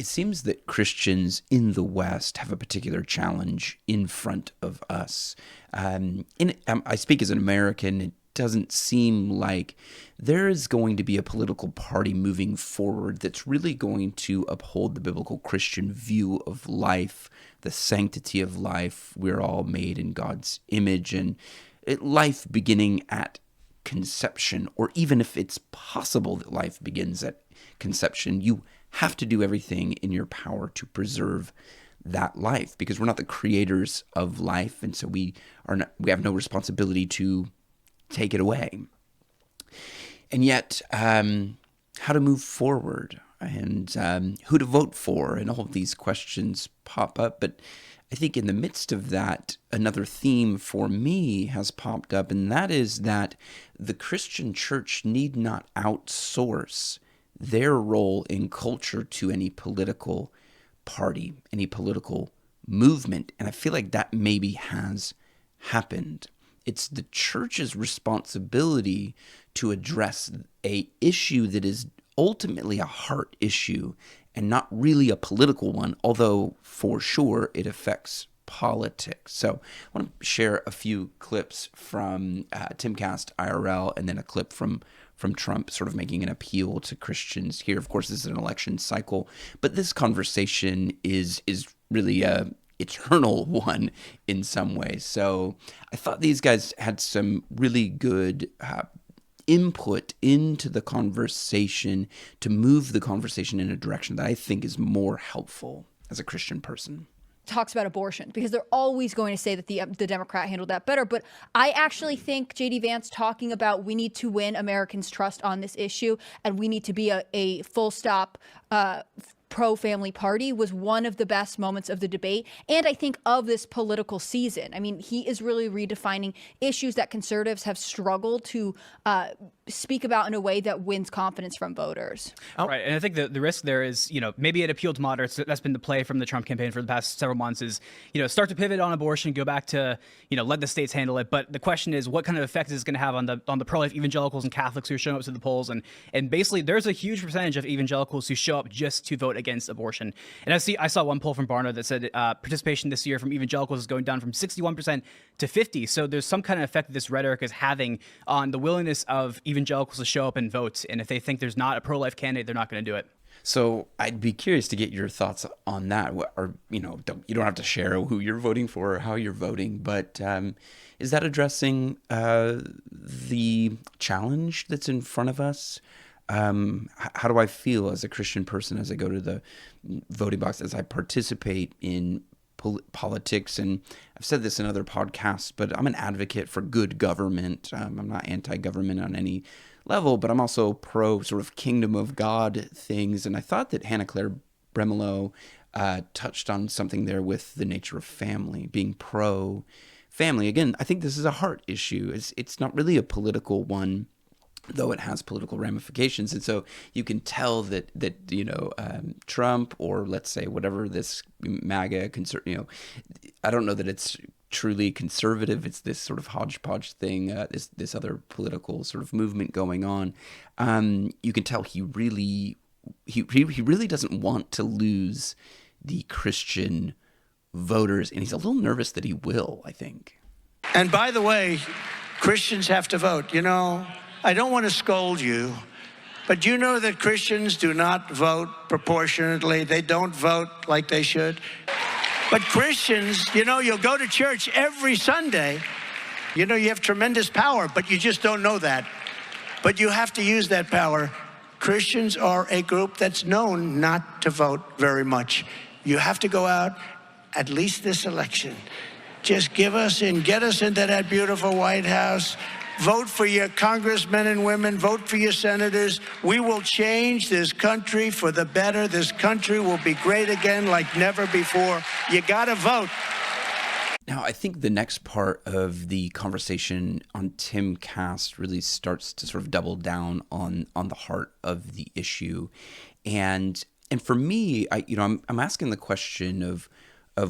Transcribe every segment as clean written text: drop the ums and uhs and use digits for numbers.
It seems that Christians in the West have a particular challenge in front of us. I speak as an American. It doesn't seem like there is going to be a political party moving forward that's really going to uphold the biblical Christian view of life, the sanctity of life. We're all made in God's image, and life beginning at conception, or even if it's possible that life begins at conception, you have to do everything in your power to preserve that life, because we're not the creators of life, and so we have no responsibility to take it away. And yet, how to move forward and who to vote for, and all of these questions pop up. But I think in the midst of that, another theme for me has popped up, and that is that the Christian church need not outsource their role in culture to any political party, any political movement. And I feel like that maybe has happened. It's the church's responsibility to address a issue that is ultimately a heart issue and not really a political one, although for sure it affects politics. So I want to share a few clips from Timcast IRL, and then a clip from Trump sort of making an appeal to Christians here. Of course, this is an election cycle, but this conversation is really a eternal one in some ways. So I thought these guys had some really good input into the conversation to move the conversation in a direction that I think is more helpful as a Christian person. Talks about abortion, because they're always going to say that the Democrat handled that better. But I actually think J.D. Vance talking about we need to win Americans' trust on this issue and we need to be a full stop pro-family party was one of the best moments of the debate, and I think of this political season. I mean, he is really redefining issues that conservatives have struggled to speak about in a way that wins confidence from voters. Right, and I think the risk there is, maybe it appealed to moderates. That's been the play from the Trump campaign for the past several months is, start to pivot on abortion, go back to, let the states handle it. But the question is, what kind of effect is this going to have on the pro-life evangelicals and Catholics who are showing up to the polls? And basically, there's a huge percentage of evangelicals who show up just to vote against abortion. And I saw one poll from Barna that said participation this year from evangelicals is going down from 61% to 50%. So there's some kind of effect that this rhetoric is having on the willingness of evangelicals to show up and vote. And if they think there's not a pro-life candidate, they're not going to do it. So I'd be curious to get your thoughts on that. Or you don't have to share who you're voting for or how you're voting, but is that addressing the challenge that's in front of us? How do I feel as a Christian person as I go to the voting box, as I participate in politics? And I've said this in other podcasts, but I'm an advocate for good government. I'm not anti-government on any level, but I'm also pro sort of kingdom of God things. And I thought that Hannah Claire Bremelo touched on something there with the nature of family, being pro family. Again, I think this is a heart issue. It's not really a political one, though it has political ramifications. And so you can tell that Trump, or let's say whatever this MAGA, I don't know that it's truly conservative. It's this sort of hodgepodge thing, this other political sort of movement going on. You can tell he really doesn't want to lose the Christian voters, and he's a little nervous that he will, I think. And by the way, Christians have to vote. I don't want to scold you, but you know that Christians do not vote proportionately. They don't vote like they should. But Christians, you'll go to church every Sunday. You have tremendous power, but you just don't know that. But you have to use that power. Christians are a group that's known not to vote very much. You have to go out, at least this election. Just get us into that beautiful White House. Vote for your congressmen and women. Vote for your senators. We will change this country for the better. This country will be great again like never before. You got to vote. Now, I think the next part of the conversation on Timcast really starts to sort of double down on the heart of the issue. And for me, I'm asking the question of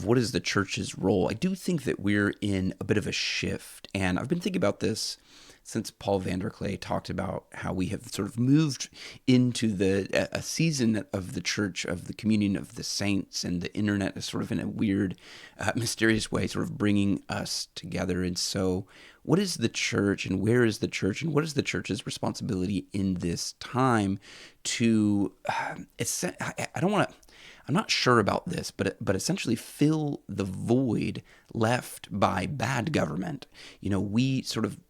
what is the church's role. I do think that we're in a bit of a shift, and I've been thinking about this since Paul Vanderklay talked about how we have sort of moved into a season of the church, of the communion of the saints, and the internet is sort of in a weird, mysterious way sort of bringing us together. And so what is the church, and where is the church, and what is the church's responsibility in this time to, I'm not sure about this, but essentially fill the void left by bad government. We sort of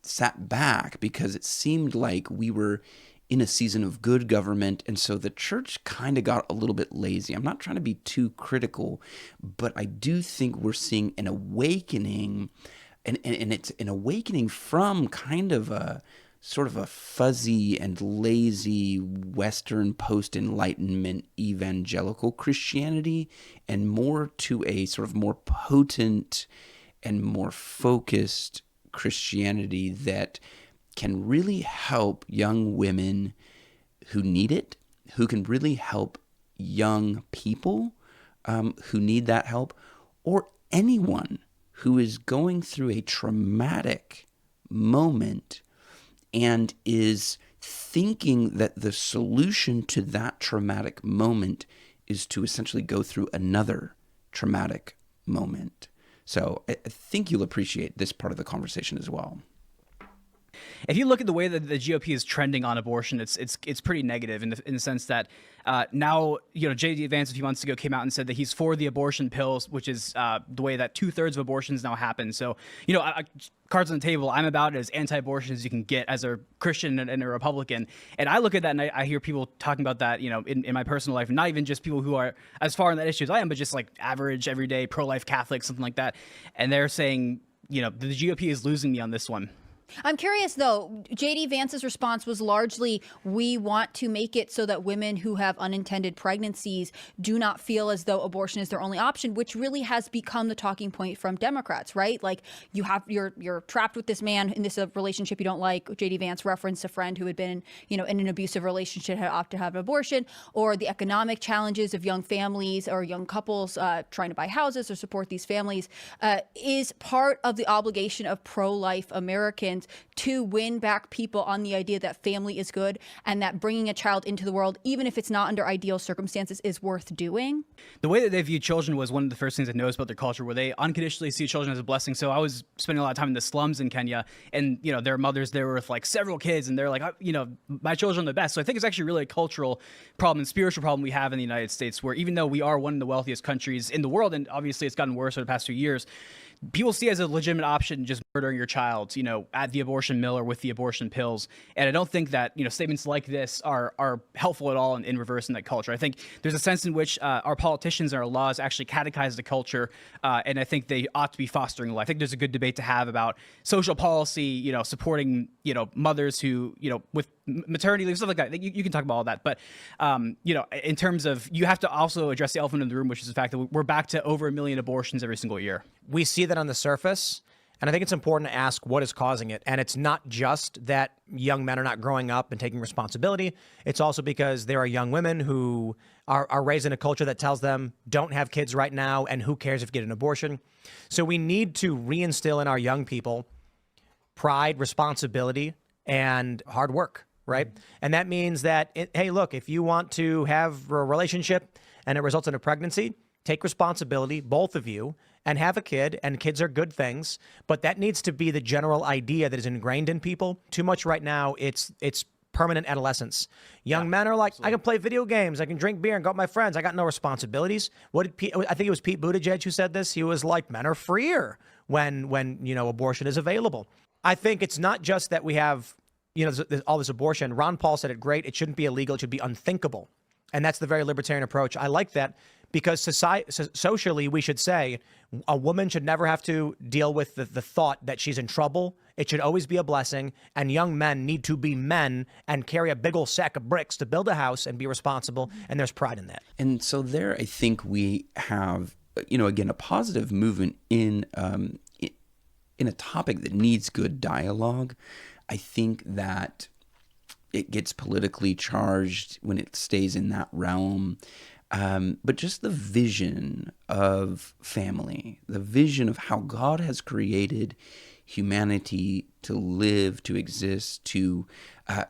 sat back because it seemed like we were in a season of good government, and so the church kind of got a little bit lazy. I'm not trying to be too critical, but I do think we're seeing an awakening, and it's an awakening from kind of a sort of a fuzzy and lazy Western post-Enlightenment evangelical Christianity, and more to a sort of more potent and more focused Christianity that can really help young women who need it, who can really help young people who need that help, or anyone who is going through a traumatic moment and is thinking that the solution to that traumatic moment is to essentially go through another traumatic moment. So I think you'll appreciate this part of the conversation as well. If you look at the way that the GOP is trending on abortion, it's pretty negative in the sense that now, J.D. Vance a few months ago came out and said that he's for the abortion pills, which is the way that 2/3 of abortions now happen. So, cards on the table, I'm about as anti-abortion as you can get as a Christian and a Republican. And I look at that and I hear people talking about that, in my personal life, not even just people who are as far in that issue as I am, but just like average, everyday, pro-life Catholic, something like that. And they're saying, the GOP is losing me on this one. I'm curious, though. J.D. Vance's response was largely, we want to make it so that women who have unintended pregnancies do not feel as though abortion is their only option, which really has become the talking point from Democrats, right? Like, you're trapped with this man in this relationship you don't like. J.D. Vance referenced a friend who had been, in an abusive relationship, had opted to have an abortion, or the economic challenges of young families or young couples trying to buy houses or support these families is part of the obligation of pro-life Americans to win back people on the idea that family is good and that bringing a child into the world, even if it's not under ideal circumstances, is worth doing. The way that they view children was one of the first things I noticed about their culture, where they unconditionally see children as a blessing. So I was spending a lot of time in the slums in Kenya, and there are mothers there with like several kids, and they're like, my children are the best. So I think it's actually really a cultural problem and spiritual problem we have in the United States, where even though we are one of the wealthiest countries in the world, and obviously it's gotten worse over the past few years, people see it as a legitimate option just murdering your child, at the abortion mill or with the abortion pills. And I don't think that, statements like this are helpful at all in reversing that culture. I think there's a sense in which our politicians and our laws actually catechize the culture, and I think they ought to be fostering life. I think there's a good debate to have about social policy, supporting, mothers who, with maternity leave, stuff like that. You can talk about all that. But, in terms of, you have to also address the elephant in the room, which is the fact that we're back to over 1 million abortions every single year. We see that on the surface, and I think it's important to ask what is causing it. And it's not just that young men are not growing up and taking responsibility. It's also because there are young women who are raised in a culture that tells them don't have kids right now, and who cares if you get an abortion. So we need to reinstill in our young people pride, responsibility, and hard work, right? And that means that, hey, look, if you want to have a relationship and it results in a pregnancy, take responsibility, both of you, and have a kid, and kids are good things, but that needs to be the general idea that is ingrained in people. Too much right now, it's permanent adolescence. Young men are like, absolutely. I can play video games, I can drink beer and go out with my friends, I got no responsibilities. I think it was Pete Buttigieg who said this. He was like, men are freer when abortion is available. I think it's not just that we have, all this abortion. Ron Paul said it great. It shouldn't be illegal. It should be unthinkable. And that's the very libertarian approach. I like that, because socially, we should say a woman should never have to deal with the thought that she's in trouble. It should always be a blessing. And young men need to be men and carry a big old sack of bricks to build a house and be responsible. And there's pride in that. And so there, I think we have, again, a positive movement in a topic that needs good dialogue. I think that it gets politically charged when it stays in that realm. But just the vision of family, the vision of how God has created humanity to live, to exist, to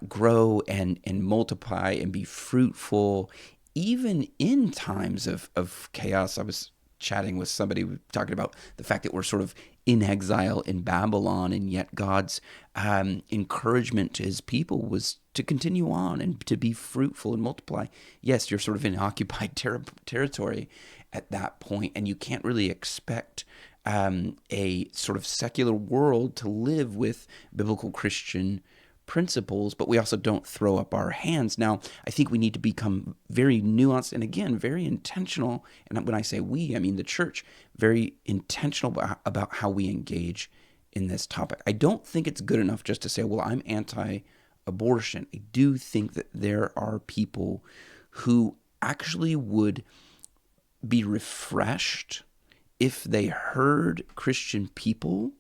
grow and multiply and be fruitful, even in times of chaos. I was chatting with somebody talking about the fact that we're sort of in exile in Babylon, and yet God's encouragement to his people was to continue on and to be fruitful and multiply. Yes, you're sort of in occupied territory at that point, and you can't really expect a sort of secular world to live with biblical Christian principles, but we also don't throw up our hands. Now, I think we need to become very nuanced and, again, very intentional. And when I say we, I mean the church, very intentional about how we engage in this topic. I don't think it's good enough just to say, well, I'm anti-abortion. I do think that there are people who actually would be refreshed if they heard Christian people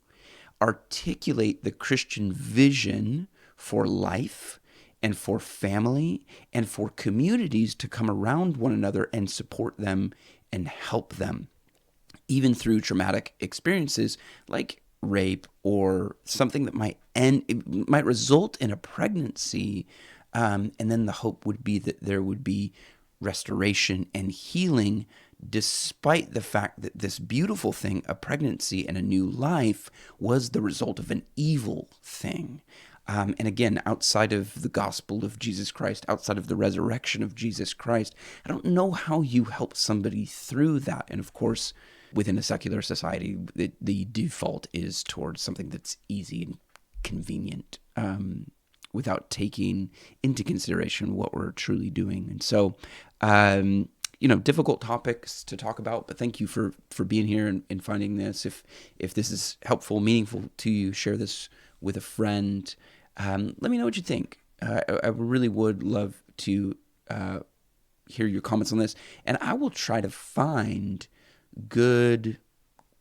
articulate the Christian vision for life and for family and for communities to come around one another and support them and help them, even through traumatic experiences like rape or something that might result in a pregnancy. And then the hope would be that there would be restoration and healing, despite the fact that this beautiful thing, a pregnancy and a new life, was the result of an evil thing. And again, outside of the gospel of Jesus Christ, outside of the resurrection of Jesus Christ, I don't know how you help somebody through that. And of course, within a secular society, the default is towards something that's easy and convenient, without taking into consideration what we're truly doing. And so, difficult topics to talk about, but thank you for being here and finding this. If this is helpful, meaningful to you, share this with a friend. Let me know what you think. I really would love to hear your comments on this, and I will try to find good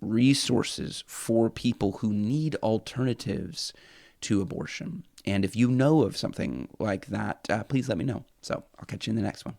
resources for people who need alternatives to abortion. And if you know of something like that, please let me know. So I'll catch you in the next one.